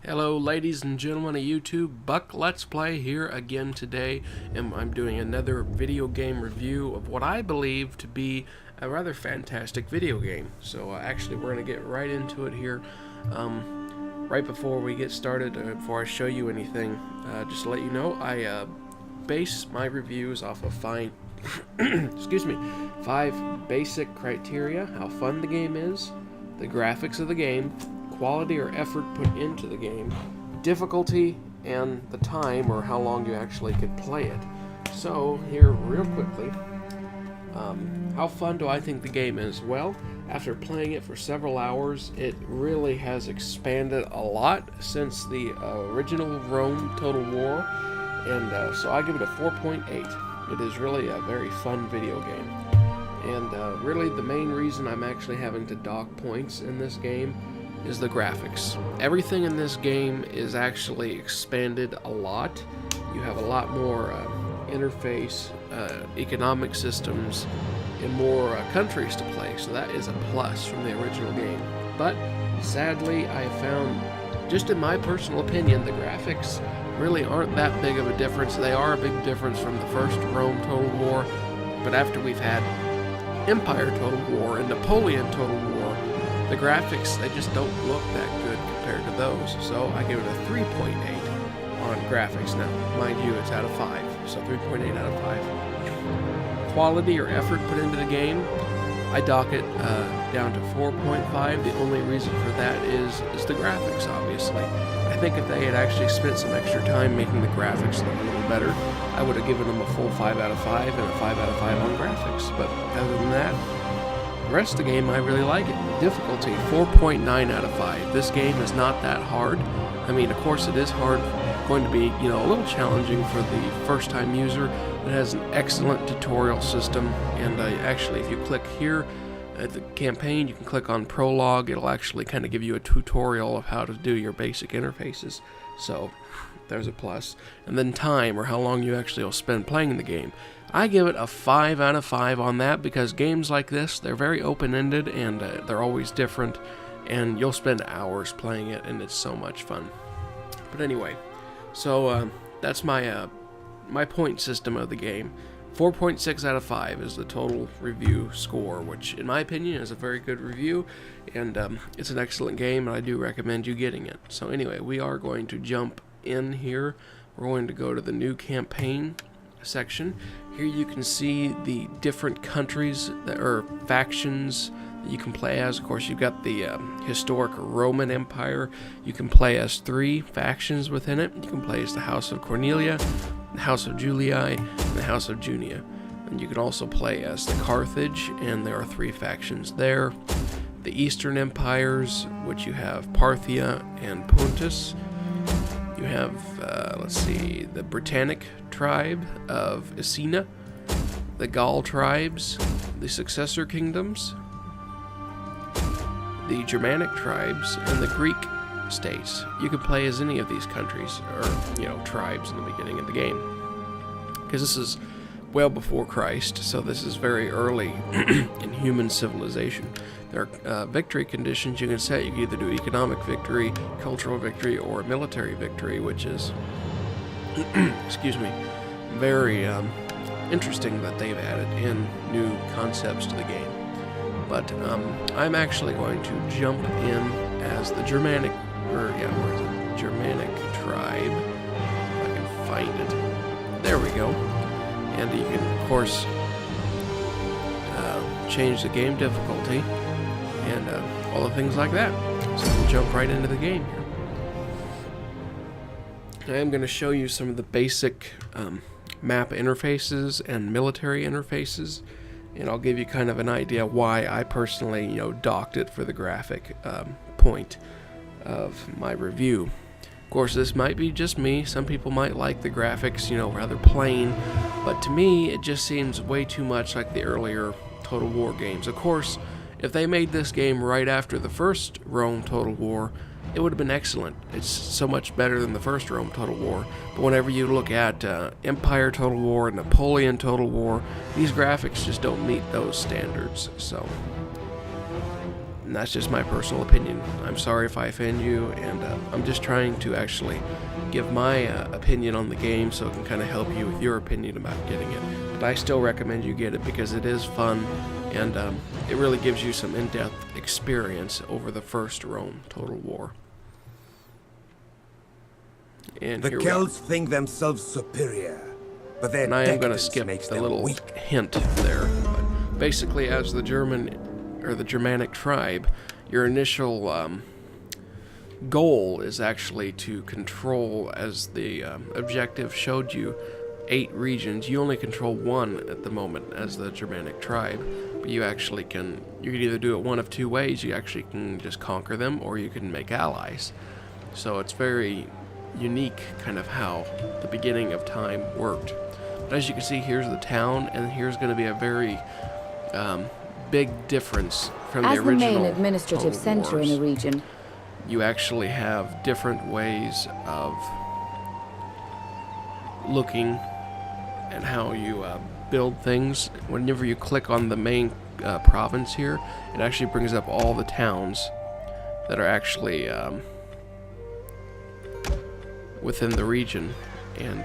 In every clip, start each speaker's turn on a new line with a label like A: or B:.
A: Hello ladies and gentlemen of YouTube, Buck Let's Play here again today, and I'm doing another video game review of what I believe to be a rather fantastic video game. So actually we're going to get right into it here. Right before we get started, before I show you anything, just to let you know, I base my reviews off of excuse me, 5 basic criteria: how fun the game is, the graphics of the game, quality or effort put into the game, difficulty, and the time or how long you actually could play it. So here real quickly, how fun do I think the game is? Well, after playing it for several hours, it really has expanded a lot since the original Rome Total War, and so I give it a 4.8. It is really a very fun video game, and really the main reason I'm actually having to dock points in this game is the graphics. Everything in this game is actually expanded a lot. You have a lot more interface, economic systems, and more countries to play, so that is a plus from the original game. But sadly, I found, just in my personal opinion, the graphics really aren't that big of a difference. They are a big difference from the first Rome Total War, but after we've had Empire Total War and Napoleon Total War, the graphics, they just don't look that good compared to those. So I give it a 3.8 on graphics. Now, mind you, it's out of 5, so 3.8 out of 5. Quality or effort put into the game, I dock it down to 4.5. The only reason for that is the graphics, obviously. I think if they had actually spent some extra time making the graphics look a little better, I would have given them a full 5 out of 5 and a 5 out of 5 on graphics. But other than that, the rest of the game, I really like it. Difficulty, 4.9 out of 5. This game is not that hard. I mean, of course it is hard, going to be, a little challenging for the first-time user. It has an excellent tutorial system, and actually, if you click here at the campaign, you can click on Prologue. It'll actually kind of give you a tutorial of how to do your basic interfaces. So, there's a plus. And then time, or how long you actually will spend playing the game. I give it a 5 out of 5 on that, because games like this, they're very open-ended, and they're always different, and you'll spend hours playing it, and it's so much fun. But anyway, so that's my my point system of the game. 4.6 out of 5 is the total review score, which in my opinion is a very good review, and it's an excellent game, and I do recommend you getting it. So anyway, we are going to jump in here. We're going to go to the new campaign section. Here you can see the different countries that are factions that you can play as. Of course, you've got the historic Roman Empire. You can play as 3 factions within it. You can play as the House of Cornelia, the House of Julii, and the House of Junia. And you can also play as the Carthage, and there are 3 factions there. The Eastern Empires, which you have Parthia and Pontus. You have, let's see, the Britannic tribe of Icena, the Gaul tribes, the successor kingdoms, the Germanic tribes, and the Greek states. You can play as any of these countries, or, tribes in the beginning of the game. Because this is well before Christ, so this is very early in human civilization. There are victory conditions you can set. You can either do economic victory, cultural victory, or military victory, which is, excuse me, very interesting that they've added in new concepts to the game. But I'm actually going to jump in as the Germanic, where is it? Germanic tribe. If I can find it. There we go. And you can, of course, change the game difficulty and all the things like that. So we'll jump right into the game here. I am going to show you some of the basic map interfaces and military interfaces, and I'll give you kind of an idea why I personally, docked it for the graphic point of my review. Of course, this might be just me. Some people might like the graphics, rather plain, but to me, it just seems way too much like the earlier Total War games. Of course, if they made this game right after the first Rome Total War, it would have been excellent. It's so much better than the first Rome Total War. But whenever you look at Empire Total War, Napoleon Total War, these graphics just don't meet those standards. So And that's just my personal opinion. I'm sorry if I offend you, and I'm just trying to actually give my opinion on the game so it can kind of help you with your opinion about getting it. But I still recommend you get it because it is fun, and it really gives you some in-depth experience over the first Rome Total War. And
B: the Celts think themselves superior, but their
A: and I am going to
B: decadence
A: skip
B: makes
A: the
B: them
A: little
B: weak.
A: hint there. But basically, as the Germanic tribe, your initial goal is actually to control, as the objective showed you, 8 regions. You only control 1 at the moment as the Germanic tribe, but you can either do it one of 2 ways. You actually can just conquer them, or you can make allies. So it's very unique kind of how the beginning of time worked. But as you can see, here's the town, and here's going to be a very big difference from the original.
C: As the main administrative center in a region,
A: you actually have different ways of looking at how you build things. Whenever you click on the main province here, it actually brings up all the towns that are actually within the region, and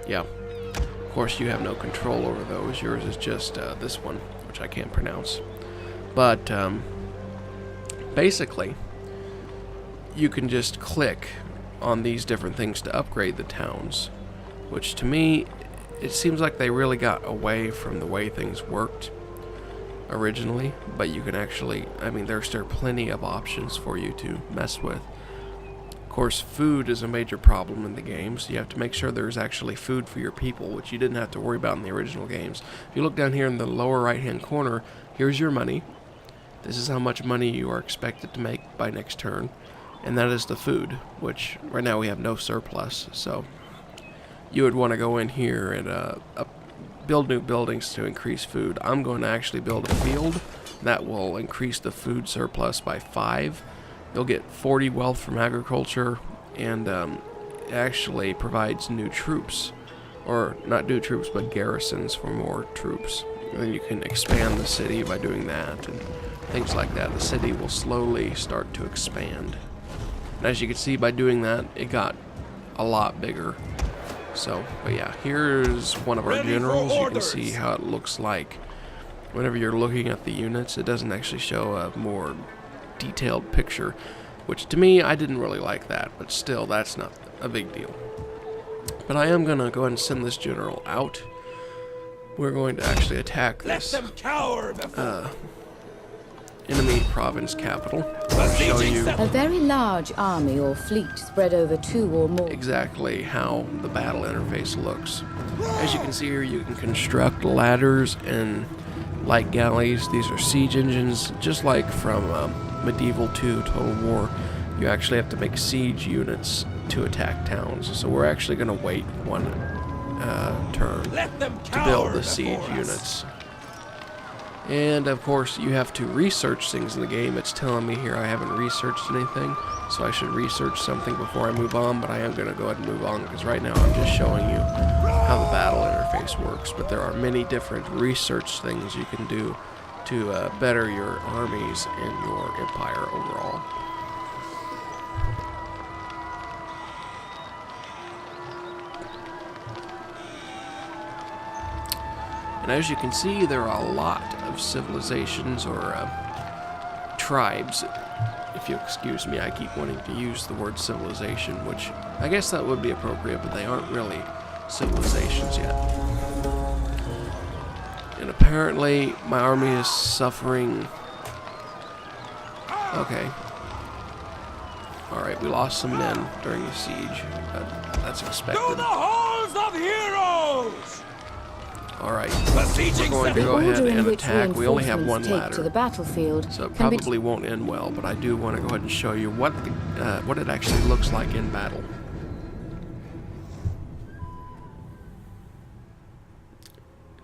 A: yeah, of course you have no control over those. Yours is just this one, which I can't pronounce, but basically you can just click on these different things to upgrade the towns, which to me it seems like they really got away from the way things worked originally. But you can actually, I mean, there's still plenty of options for you to mess with. Of course, food is a major problem in the game, so you have to make sure there's actually food for your people, which you didn't have to worry about in the original games. If you look down here in the lower right hand corner, here's your money. This is how much money you are expected to make by next turn, and that is the food, which right now we have no surplus. So you would want to go in here and build new buildings to increase food. I'm going to actually build a field that will increase the food surplus by 5. You'll get 40 wealth from agriculture, and it actually provides new troops, or not new troops, but garrisons for more troops. And then you can expand the city by doing that and things like that. The city will slowly start to expand. And as you can see, by doing that, it got a lot bigger. So, but yeah, here's one of our generals. You can see how it looks like whenever you're looking at the units. It doesn't actually show a more detailed picture, which to me, I didn't really like that, but still, that's not a big deal. But I am going to go ahead and send this general out. We're going to actually attack this enemy province capital. I'll show you
C: a very large army or fleet spread over 2 or more.
A: Exactly how the battle interface looks. As you can see here, you can construct ladders and light galleys. These are siege engines, just like from Medieval 2 Total War. You actually have to make siege units to attack towns. So we're actually going to wait one turn to build the siege units. And of course, you have to research things in the game. It's telling me here I haven't researched anything, so I should research something before I move on, but I am going to go ahead and move on because right now I'm just showing you how the battle interface works. But there are many different research things you can do to better your armies and your empire overall. And as you can see, there are a lot of civilizations or tribes. If you excuse me, I keep wanting to use the word civilization, which I guess that would be appropriate, but they aren't really civilizations yet. And apparently, my army is suffering. Okay. Alright, we lost some men during the siege. That's expected.
B: To the halls of heroes!
A: Alright, we're going to go ahead and attack. We only have one ladder,
C: to the battlefield
A: so it probably won't end well, but I do want to go ahead and show you what it actually looks like in battle.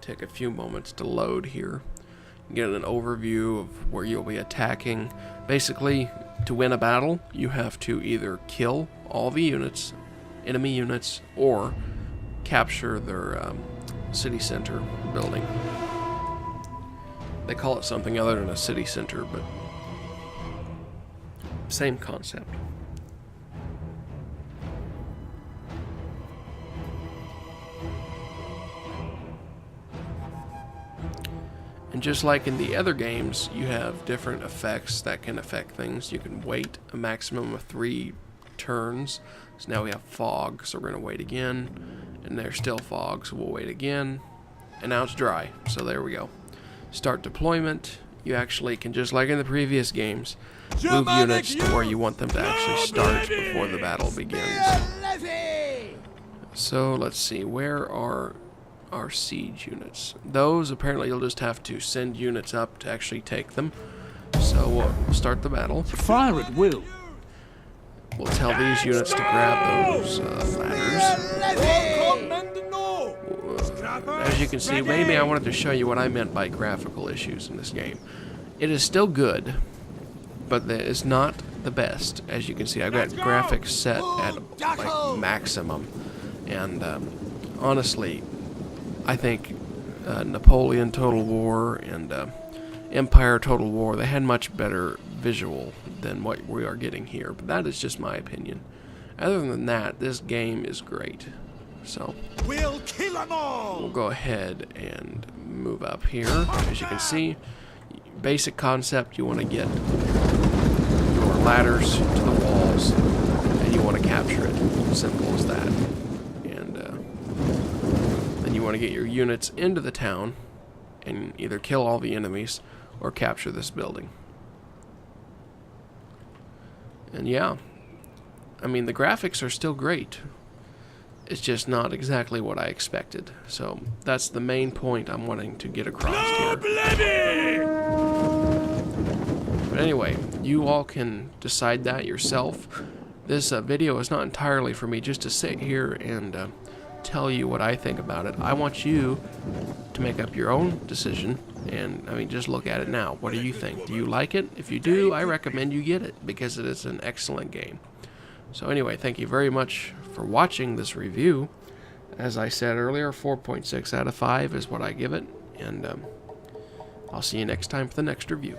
A: Take a few moments to load here. Get an overview of where you'll be attacking. Basically, to win a battle, you have to either kill all the units, enemy units, or capture their city center building. They call it something other than a city center, but Same concept. And just like in the other games, you have different effects that can affect things. You can wait a maximum of 3 turns. So now we have fog, so we're going to wait again. And there's still fog, so we'll wait again. And now it's dry, so there we go. Start deployment. You actually can, just like in the previous games, move units to where you want them to actually start before the battle begins. So let's see, where are our siege units? Those, apparently you'll just have to send units up to actually take them. So we'll start the battle.
D: Fire at will.
A: We'll tell these units to grab those ladders. As you can see, maybe I wanted to show you what I meant by graphical issues in this game. It is still good, but it's not the best. As you can see, I've got graphics set at like maximum, and honestly, I think Napoleon Total War and Empire Total War, they had much better visual than what we are getting here, but that is just my opinion. Other than that, this game is great. So
D: We'll kill 'em all.
A: we'll go ahead and move up here. As you can see, basic concept, you want to get your ladders to the walls and you want to capture it. Simple as that. And then you want to get your units into the town and either kill all the enemies or capture this building. And yeah, I mean, the graphics are still great. It's just not exactly what I expected. So that's the main point I'm wanting to get across here. But anyway, you all can decide that yourself. This video is not entirely for me just to sit here and tell you what I think about it. I want you to make up your own decision. And I mean, just look at it now. What do you think? Do you like it? If you do, I recommend you get it because it is an excellent game. So anyway, thank you very much for watching this review. As I said earlier, 4.6 out of 5 is what I give it. And I'll see you next time for the next review.